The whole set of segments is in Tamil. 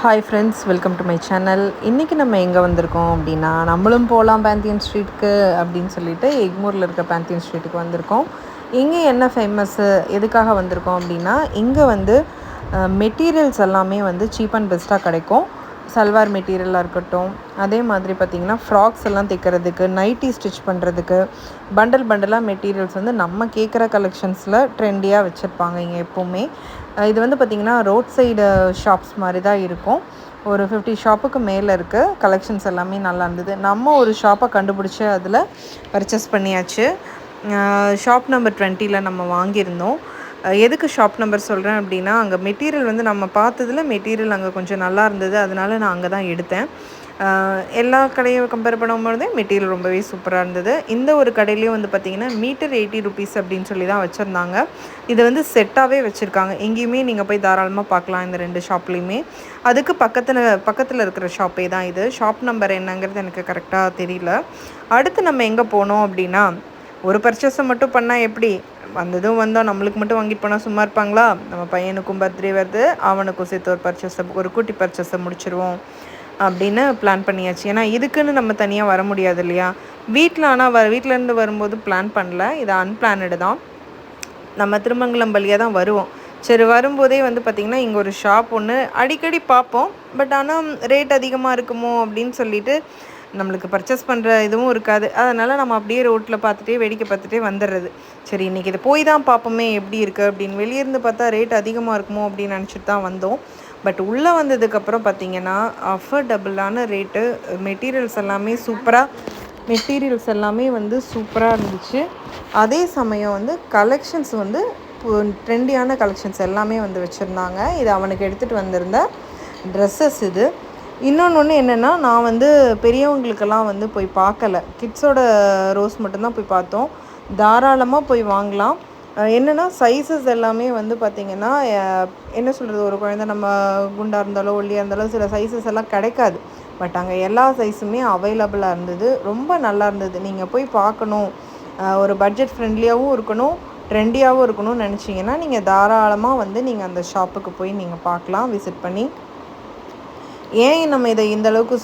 Hi friends, welcome to my channel. இன்றைக்கி நம்ம எங்கே வந்திருக்கோம் அப்படின்னா, நம்மளும் போகலாம் பேந்தியன் ஸ்ட்ரீட்டுக்கு அப்படின்னு சொல்லிட்டு எக்மூரில் இருக்க பேந்தியன் ஸ்ட்ரீட்டுக்கு வந்திருக்கோம். இங்கே என்ன ஃபேமஸ்ஸு, எதுக்காக வந்திருக்கோம் அப்படின்னா, இங்கே வந்து மெட்டீரியல்ஸ் எல்லாமே வந்து சீப் அண்ட் பெஸ்ட்டாக கிடைக்கும். சல்வார் மெட்டீரியலாக இருக்கட்டும், அதே மாதிரி பார்த்திங்கன்னா ஃப்ராக்ஸ் எல்லாம் தைக்கிறதுக்கு, நைட்டி ஸ்டிச் பண்ணுறதுக்கு பண்டலாக மெட்டீரியல்ஸ் வந்து நம்ம கேட்குற கலெக்ஷன்ஸில் ட்ரெண்டியாக வச்சுருப்பாங்க இங்கே எப்போவுமே. இது வந்து பார்த்திங்கன்னா ரோட் சைடு ஷாப்ஸ் மாதிரி தான் இருக்கும். ஒரு 50 ஷாப்புக்கு மேலே இருக்குது. கலெக்ஷன்ஸ் எல்லாமே நல்லா இருந்தது. நம்ம ஒரு ஷாப்பை கண்டுபிடிச்சி அதில் பர்ச்சேஸ் பண்ணியாச்சு. ஷாப் நம்பர் 20ல் நம்ம வாங்கியிருந்தோம். எதுக்கு ஷாப் நம்பர் சொல்கிறேன் அப்படின்னா, அங்கே மெட்டீரியல் வந்து நம்ம பார்த்ததில் மெட்டீரியல் அங்கே கொஞ்சம் நல்லா இருந்தது. அதனால நான் அங்கே தான் எடுத்தேன். எல்லா கடையும் கம்பேர் பண்ணும்போது மெட்டீரியல் ரொம்பவே சூப்பராக இருந்தது. இந்த ஒரு கடையிலையும் வந்து பார்த்திங்கன்னா மீட்டர் 80 ருபீஸ் அப்படின்னு சொல்லி தான் வச்சுருந்தாங்க. இது வந்து செட்டாகவே வச்சுருக்காங்க. எங்கேயுமே நீங்கள் போய் தாராளமாக பார்க்கலாம் இந்த 2 ஷாப்லேயுமே. அதுக்கு பக்கத்தில் இருக்கிற ஷாப்பே தான் இது. ஷாப் நம்பர் என்னங்கிறது எனக்கு கரெக்டாக தெரியல. அடுத்து நம்ம எங்கே போனோம் அப்படின்னா, ஒரு பர்ச்சேஸை மட்டும் பண்ணால் எப்படி, வந்ததும் வந்தோம் நம்மளுக்கு மட்டும் வாங்கிட்டு போனால் சும்மா இருப்பாங்களா? நம்ம பையனுக்கும் பர்த்டே வருது, அவனுக்கும் சேர்த்து ஒரு குட்டி பர்ச்சேஸை முடிச்சிருவோம் அப்படின்னு பிளான் பண்ணியாச்சு. ஏன்னா இதுக்குன்னு நம்ம தனியாக வர முடியாது இல்லையா? வீட்டிலேருந்து வரும்போது பிளான் பண்ணல, இது அன்பிளானடு தான். நம்ம திருமங்கலம் வழியாக தான் வருவோம். சரி, வரும்போதே வந்து பார்த்திங்கன்னா இங்கே ஒரு ஷாப் ஒன்று அடிக்கடி பார்ப்போம். பட் ஆனால் ரேட் அதிகமாக இருக்குமோ அப்படின்னு சொல்லிட்டு நம்மளுக்கு பர்ச்சேஸ் பண்ணுற இதுவும் இருக்காது. அதனால் நம்ம அப்படியே ரோட்டில் பார்த்துட்டே வேடிக்கை பார்த்துட்டே வந்துடுறது. சரி, இன்றைக்கி இதை போய் தான் பார்ப்போமே எப்படி இருக்குது அப்படின்னு. வெளியேருந்து பார்த்தா ரேட் அதிகமாக இருக்குமோ அப்படின்னு நினச்சிட்டு தான் வந்தோம். பட் உள்ளே வந்ததுக்கப்புறம் பார்த்திங்கன்னா அஃபோர்டபுளான ரேட்டு, மெட்டீரியல்ஸ் எல்லாமே வந்து சூப்பராக இருந்துச்சு. அதே சமயம் வந்து கலெக்ஷன்ஸ் வந்து ட்ரெண்டியான கலெக்ஷன்ஸ் எல்லாமே வந்து வச்சுருந்தாங்க. இது அவனுக்கு எடுத்துகிட்டு வந்திருந்த ட்ரெஸ்ஸஸ் இது. இன்னொன்று என்னென்னா, நான் வந்து பெரியவங்களுக்கெல்லாம் வந்து போய் பார்க்கல, கிட்ஸோட ரோஸ் மட்டும்தான் போய் பார்த்தோம். தாராளமாக போய் வாங்கலாம். என்னென்னா சைஸஸ் எல்லாமே வந்து பார்த்திங்கன்னா என்ன சொல்கிறது, ஒரு குழந்தை நம்ம குண்டாக இருந்தாலோ ஒல்லியாக இருந்தாலோ சில சைஸஸ் எல்லாம் கிடைக்காது. பட் அங்கே எல்லா சைஸுமே அவைலபிளாக இருந்தது. ரொம்ப நல்லா இருந்தது. நீங்கள் போய் பார்க்கணும், ஒரு பட்ஜெட் ஃப்ரெண்ட்லியாகவும் இருக்கணும், ட்ரெண்டியாகவும் இருக்கணும்னு நினச்சிங்கன்னா நீங்கள் தாராளமாக வந்து நீங்கள் அந்த ஷாப்புக்கு போய் நீங்கள் பார்க்கலாம், விசிட் பண்ணி. ஏன் நம்ம இதை இந்தளவுக்கு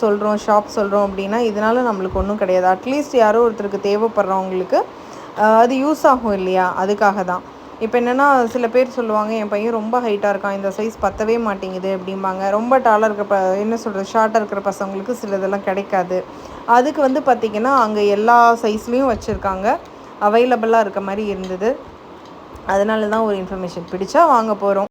ஷாப் சொல்கிறோம் அப்படின்னா, இதனால் நம்மளுக்கு ஒன்றும் கிடையாது. அட்லீஸ்ட் யாரோ ஒருத்தருக்கு தேவைப்படுறவங்களுக்கு அது யூஸ் ஆகும் இல்லையா? அதுக்காக தான். இப்போ என்னென்னா, சில பேர் சொல்லுவாங்க, என் பையன் ரொம்ப ஹைட்டாக இருக்கான், இந்த சைஸ் பத்தவே மாட்டேங்குது அப்படிம்பாங்க. ரொம்ப டாலாக இருக்கிற ஷார்ட்டாக இருக்கிற பசங்களுக்கு சிலதெல்லாம் கிடைக்காது. அதுக்கு வந்து பார்த்திங்கன்னா அங்கே எல்லா சைஸ்லேயும் வச்சுருக்காங்க, அவைலபிளாக இருக்க மாதிரி இருந்தது. அதனால தான் ஒரு இன்ஃபர்மேஷன் பிடிச்சா வாங்க போகிறோம்.